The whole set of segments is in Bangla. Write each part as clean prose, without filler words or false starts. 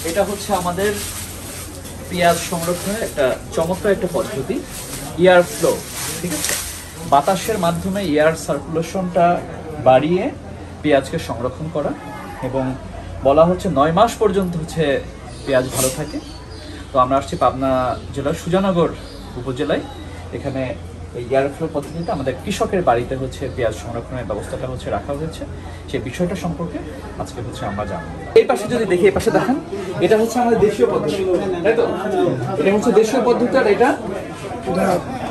এটা হচ্ছে আমাদের পেঁয়াজ সংরক্ষণের একটা চমৎকার একটা পদ্ধতি, এয়ার ফ্লো। ঠিক আছে, বাতাসের মাধ্যমে এয়ার সার্কুলেশনটা বাড়িয়ে পেঁয়াজকে সংরক্ষণ করা, এবং বলা হচ্ছে 9 মাস পর্যন্ত হচ্ছে পেঁয়াজ ভালো থাকে। তো আমরা আসছি পাবনা জেলার সুজানগর উপজেলায়। এখানে এই এয়ার ফ্লো পদ্ধতিতে আমাদের কৃষকের বাড়িতে হচ্ছে পেঁয়াজ সংরক্ষণের ব্যবস্থাটা হচ্ছে রাখা হয়েছে। সেই বিষয়টা সম্পর্কে আজকে হচ্ছে আমরা জানবো। এই পাশে যদি দেখি, এই পাশে দেখেন, এটা হচ্ছে আমাদের দেশীয় পদ্ধতি, তাই তো? এটা হচ্ছে দেশীয় পদ্ধতি, আর এটা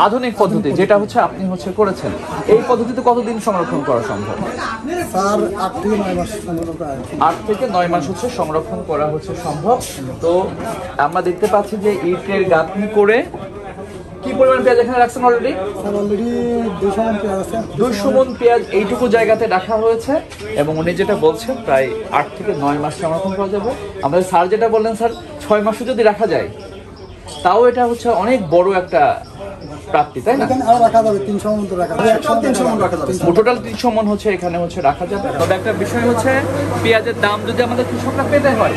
আধুনিক পদ্ধতি, যেটা হচ্ছে আপনি হচ্ছে করেছেন। এই পদ্ধতিতে কতদিন সংরক্ষণ করা সম্ভব? 8 থেকে 9 মাস। 8 থেকে 9 মাস হচ্ছে সংরক্ষণ করা হচ্ছে সম্ভব। তো আমরা দেখতে পাচ্ছি যে ইটের গাঁথনি করে কি পরিমাণ পেঁয়াজ এখানে রাখছেন অলরেডি? 200 মণ পেঁয়াজ আছে। 200 মণ পেঁয়াজ এইটুকু জায়গাতে রাখা হয়েছে, এবং উনি যেটা বলছেন প্রায় 8 থেকে 9 মাস সংরক্ষণ করা যাবে। আমাদের স্যার যেটা বললেন, স্যার 6 মাসও যদি রাখা যায় তাও এটা হচ্ছে অনেক বড় একটা প্রাপ্তি, তাই না? এখানে আরো রাখা যাবে 300 মণ তো রাখা যাবে। 300 মণ রাখা যাবে। টোটাল 300 মণ হচ্ছে এখানে হচ্ছে রাখা যাবে। তবে একটা বিষয় হচ্ছে, পেঁয়াজের দাম যদি আমাদের কৃষকরা পেতে হয়,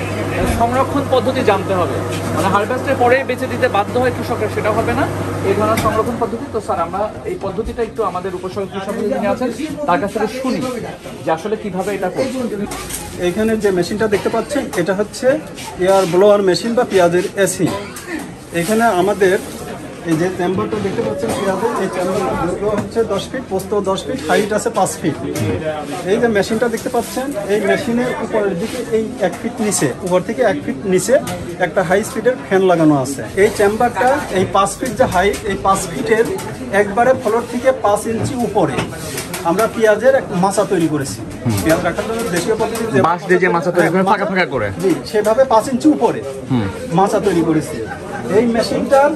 সংরক্ষণ পদ্ধতি জানতে হবে। মানে হারভেস্টের পরে বেচে দিতে বাধ্য হয় কৃষকরা, সেটা হবে না। এই ধরনের সংরক্ষণ পদ্ধতি। তো স্যার, আমরা এই পদ্ধতিটা একটু আমাদের উপসহকারী কৃষক যিনি আছেন তার কাছ থেকে শুনি যে আসলে কিভাবে এটা করছে। এইখানে যে মেশিনটা দেখতে পাচ্ছেন, এটা হচ্ছে এয়ার ব্লোয়ার মেশিন বা পেঁয়াজের এসি। এখানে আমাদের এই যে চেম্বারটা দেখতে পাচ্ছেন পেঁয়াজের, এই চেম্বার হচ্ছে 10 ফিট, পোস্ত 10 ফিট, হাইট আছে 5 ফিট। এই যে মেশিনটা দেখতে পাচ্ছেন, এই মেশিনের উপরের দিকে এই 1 ফিট নিচে, উপর থেকে 1 ফিট নিচে একটা হাই স্পিডের ফ্যান লাগানো আছে। এই চেম্বারটা এই 5 ফিট যে হাইট, এই 5 ফিটের একবারে ফ্লোর থেকে 5 ইঞ্চি উপরে আমরা পেঁয়াজের এক মাচা তৈরি করেছি। পেঁয়াজ রাখার জন্য দেশীয় পদ্ধতিতে বাঁশ দিয়ে যে মাচা তৈরি করে ফাঁকা ফাঁকা করে, জি, সেভাবে 5 ইঞ্চি উপরে মাচা তৈরি করেছি। এই মেশিনটার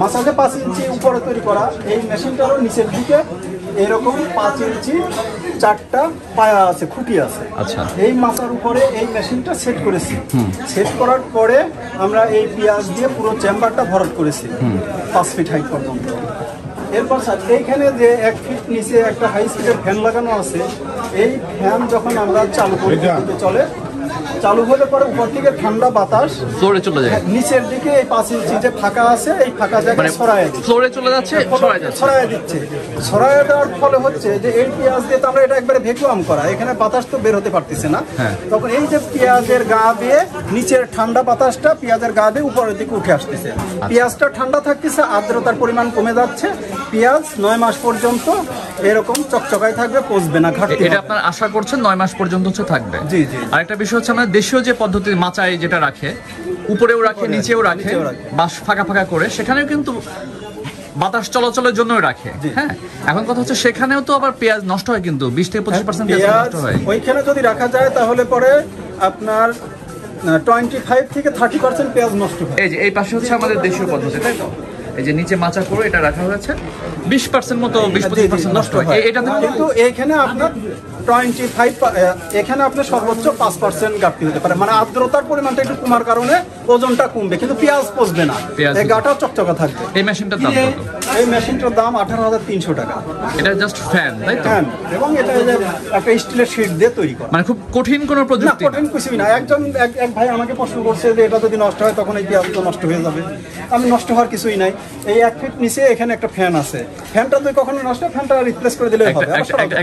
মাচাতে 5 ইঞ্চি উপরে তৈরি করা, এই মেশিনটারও নিচের দিকে এরকম 5 ইঞ্চি 4টা পায়া আছে, খুঁটি আছে। আচ্ছা, এই মাচার উপরে এই মেশিনটা সেট করেছি। সেট করার পরে আমরা এই পেঁয়াজ দিয়ে পুরো চেম্বারটা ভরাট করেছি 5 ফিট হাইট পর্যন্ত। এরপর এইখানে যে 1 ফিট নিচে একটা হাই স্পিডের ফ্যান লাগানো আছে, এই ফ্যান যখন আমরা চালু করি চলে, চালু হলে পরে উপর থেকে ঠান্ডা বাতাস ফ্লোরে চলে যায়, নিচের দিকে এই 5 ইঞ্চি যে ফাঁকা আছে, এই ফাঁকা জায়গায় ছড়ায় দিচ্ছে, ফ্লোরে চলে যাচ্ছে, ছড়ায় দিচ্ছে। ছড়ায় দেওয়ার ফলে হচ্ছে যে এই পেঁয়াজ দিয়ে তো আমরা এটা একবারে ভ্যাকুয়াম করা, এখানে বাতাস তো বের হতে পারতেছে না। তখন এই যে পেঁয়াজের গা দিয়ে নিচের ঠান্ডা বাতাসটা পেঁয়াজের গা দিয়ে উপরের দিকে উঠে আসতেছে, পেঁয়াজটা ঠান্ডা থাকতেছে, আর্দ্রতার পরিমাণ কমে যাচ্ছে, পেঁয়াজ 9 মাস পর্যন্ত এরকম চকচকায় থাকবে, পচবে না, ঘাটতি। এটা আপনারা আশা করছেন 9 মাস পর্যন্ত হচ্ছে থাকবে? জি জি। আরেকটা বিষয় হচ্ছে, আমাদের দেশীয় যে পদ্ধতি মাচায় যেটা রাখে, উপরেও রাখে নিচেও রাখে, বাঁশ ফাঁকা ফাঁকা করে, সেখানেও কিন্তু বাতাস চলাচলের জন্য রাখে। হ্যাঁ, এখন কথা হচ্ছে সেখানেও তো আবার পেঁয়াজ নষ্ট হয়, কিন্তু 20 থেকে 25% পেঁয়াজ নষ্ট হয়। ওইখানে যদি রাখা যায় তাহলে পরে আপনার 25 থেকে 30% পেঁয়াজ নষ্ট হয়। এই যে এই পাশে হচ্ছে আমাদের দেশীয় পদ্ধতি, তাই তো? এই যে নিচে মাচা করে এটা রাখা হয়েছে, 20% মতো 20-25% নষ্ট হয়। এটা কিন্তু এইখানে আপনার 25, এখানে আপনার সর্বোচ্চ 5% ঘাটতি হতে পারে, মানে আর্দ্রতার পরিমাণটা একটু কমার কারণে ওজনটা কমবে, কিন্তু পেঁয়াজ পচবে না, এই গাটা চকচকা থাকবে। এই মেশিনটার দাম কত? এই মেশিনটার দাম 18,300 টাকা। এটা জাস্ট ফ্যান, তাই তো? ফ্যান, এবং এটা একটা স্টিলের শীট দিয়ে তৈরি করা, মানে খুব কঠিন কোনো প্রযুক্তি না, কঠিন কিছুই না। এক ভাই আমাকে প্রশ্ন করছে যে এটা যদি নষ্ট হয় তখন এই পেঁয়াজ তো নষ্ট হয়ে যাবে। আমি নষ্ট হওয়ার কিছুই নাই, এই 1 ফিট নিচে এখানে একটা ফ্যান আছে, ফ্যানটা তুই কখনো নষ্ট, ফ্যানটা রিপ্লেস করে দিলে হবে।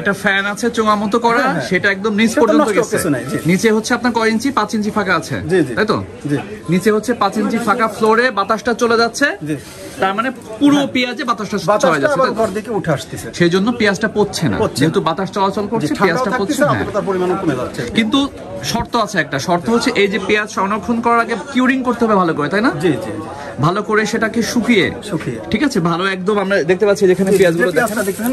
একটা ফ্যান আছে চোঙা মতো করা, সেটা একদম নিচ পর্যন্ত গেছে। নিচে হচ্ছে আপনার কয় ইঞ্চি? 5 ইঞ্চি ফাঁকা আছে, তাই তো? নিচে হচ্ছে 5 ইঞ্চি ফাঁকা, ফ্লোরে বাতাসটা চলে যাচ্ছে, তার মানে পুরো পেঁয়াজে বাতাসটা চলে যাচ্ছে, ঘর দিকে উঠে আসতেছে, সেই জন্য পেঁয়াজটা পচছে না, যেহেতু বাতাস চলাচল করছে, পেঁয়াজটা পচছে না, আর্দ্রতার পরিমাণও কমে যাচ্ছে। কিন্তু শর্ত আছে, একটা শর্ত হচ্ছে এই যে পেঁয়াজ সংরক্ষণ করার আগে কিউরিং করতে হবে ভালো করে, তাই না? জি জি, ভালো করে সেটাকে শুকিয়ে, ঠিক আছে, ভালো একদম আমরা দেখতে পাচ্ছি যেখানে পেঁয়াজগুলো দেখেন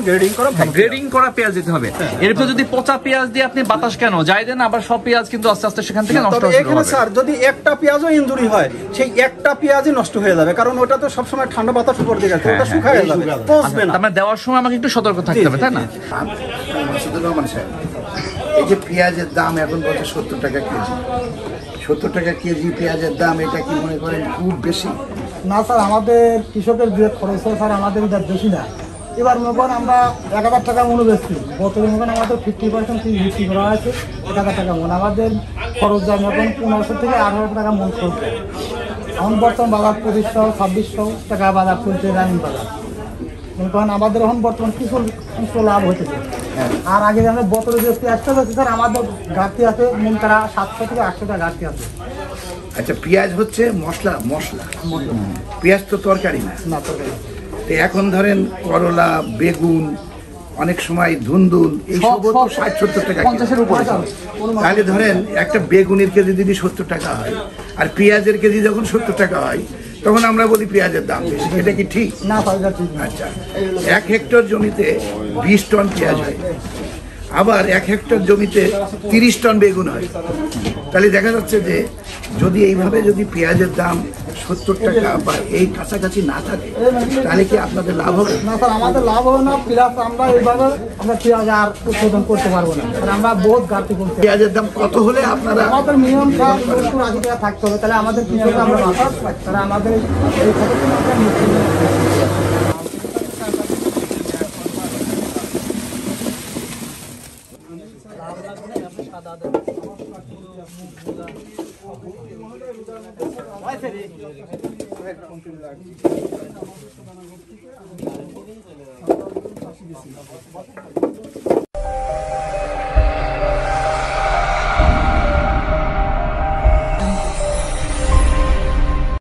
গ্রেডিং করা পেঁয়াজ দিতে হবে। এরপর যদি পচা পেঁয়াজ দিয়ে আপনি বাতাস কেন যাই দেন, আবার সব পেঁয়াজ কিন্তু আস্তে আস্তে সেখান থেকে নষ্ট হয়ে যাবে। এখানে স্যার যদি একটা পেঁয়াজও ইনজুরি হয়, সেই একটা পেঁয়াজই নষ্ট হয়ে যাবে, কারণ ওটা তো সব সময় ঠান্ডা বাতাস উপর দিকে আছে, ওটা শুকায় যাবে, পচবে না। আমরা দেওয়ার সময় আমাকে একটু সতর্ক থাকতে হবে, তাই না? এই যে পেঁয়াজের দাম এখন বলছে 70 টাকা কেজি, 70 টাকা কেজি পেঁয়াজের দাম, এটা কি মনে করেন খুব বেশি? না স্যার, আমাদের কৃষকের যে খরচ হয় স্যার, আমাদের এটা বেশি না, এবার মনে করেন আমরা 1000 টাকা মনে বেচছি, বছরে মনে করেন আমাদের 50% ফিস বিক্রি করা হয়েছে 1000 টাকা মন। আমাদের খরচ যায় এখন 1500 থেকে 1800 টাকা মন খরচ যায়। এখন বর্তমান বাজার 2500-2600 টাকা বাজার চলছে, রানিং বাজার। মনে করেন আমাদের এখন বর্তমান কিছু লাভ হতেছে। আর আগে আমরা বছরে যে পেঁয়াজটা বেশি স্যার আমাদের ঘাটতি আছে মন তারা 700 থেকে 800 টাকা ঘাটতি আছে। আচ্ছা, পেঁয়াজ হচ্ছে মশলা, পেঁয়াজ তো তরকারি না। না তো তো এখন ধরেন করলা, বেগুন, অনেক সময় ধুন্দুল, এইসব 60-70 টাকা কেজি। 50-এর উপরে। তাহলে ধরেন একটা বেগুনের কেজি যদি 70 টাকা হয় আর পেঁয়াজের কেজি যখন 70 টাকা হয়, তখন আমরা বলি পেঁয়াজের দাম বেশি। এটা কি ঠিক? না স্যার ঠিক না। আচ্ছা, 1 হেক্টর জমিতে 20 টন পেঁয়াজ হয়, আবার 1 হেক্টর জমিতে 30 টন বেগুন হয়। তাহলে দেখা যাচ্ছে যে যদি এইভাবে যদি পেঁয়াজের দাম 70 টাকা বা এই কাছাকাছি না থাকে, তাহলে কি আপনাদের লাভ হবে? না স্যার, আমাদের লাভ হবে না, প্লাস আমরা এইভাবে আমরা পেঁয়াজ আর উৎপাদন করতে পারবো না, কারণ আমরা বহুত ঘাটতি করতে। পেঁয়াজের দাম কত হলে আপনারা? আমাদের মিনিমাম 70-80 টাকা থাকতে হবে, তাহলে আমাদের কৃষকরা আমরা বাঁচাতে পারি। তাহলে আমাদের এই খরচটা আমরা নিচ্ছি না।